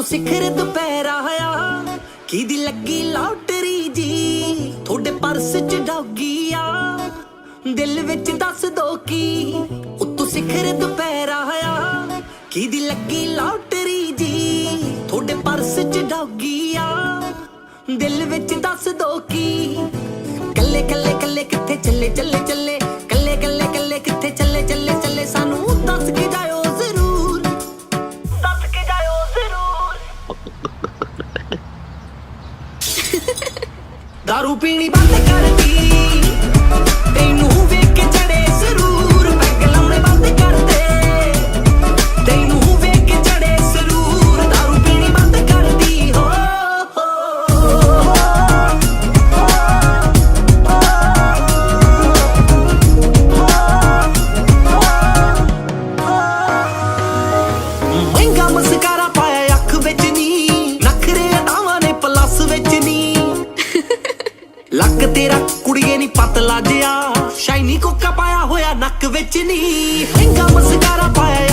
ਸਿਖਰ ਦੁਪਹਿਰਾ ਆ ਕਿਦੀ ਲੱਗੀ ਲੌਟਰੀ ਜੀ ਤੁਹਾਡੇ ਪਰਸ ਚ ਡੌਗੀ ਆ ਦਿਲ ਵਿੱਚ ਦੱਸ ਦੋ ਕੀ ਉੱਤੋਂ ਸਿਖਰ ਦੁਪਹਿਰਾ ਆ ਕਿਦੀ ਲੱਗੀ ਲੌਟਰੀ ਜੀ ਤੁਹਾਡੇ ਪਰਸ ਚ ਡੌਗੀ ਆ ਦਿਲ ਵਿੱਚ ਦੱਸ ਦੋ ਕੀ ਕੱਲੇ ਕੱਲੇ ਕੱਲੇ ਕਿੱਥੇ ਚੱਲੇ ਚੱਲੇ ਚੱਲੇ ਕੱਲੇ ਕੱਲੇ ਕੱਲੇ ਕਿੱਥੇ ਚੱਲੇ ਚੱਲੇ ਚੱਲੇ ਸਾਨੂੰ ਦੱਸ ਕੇ ਜਾਇਓ ਜ਼ਰੂਰ ਦੱਸ ਕੇ ਜਾਇਓ ਜ਼ਰੂਰ ਦਾਰੂ ਪੀਣੀ ਬੰਦ ਕਰਦੀ ਤੈਨੂੰ ਵੇਖ ਕੇ ਚੜੇ ਸਰੂਰ ਪੈਗ ਲਾਉਣੇ ਬੰਦ ਕਰ ਦੇ ਤੈਨੂੰ ਵੇਖ ਕੇ ਚੜੇ ਸਰੂਰ ਦਾਰੂ ਪੀਣੀ ਬੰਦ ਕਰਦੀ ਹੋ ਮਹਿੰਗਾ ਮਸਕਾਰਾ ਪਾਇਆ ਅੱਖ ਵਿੱਚ ਨੀ ਨਖਰੇ ਅਦਾਵਾਂ ਨੇ ਪਲੱਸ ਵਿੱਚ ਨੀ ਲੱਕ ਤੇਰਾ ਕੁੜੀਏ ਨੀ ਪਤਲਾ ਜਿਆ ਸ਼ਾਈਨੀ ਕੋਕਾ ਪਾਇਆ ਹੋਇਆ ਨੱਕ ਵਿੱਚ ਨੀ ਮਹਿੰਗਾ ਮਸਕਾਰਾ ਪਾਇਆ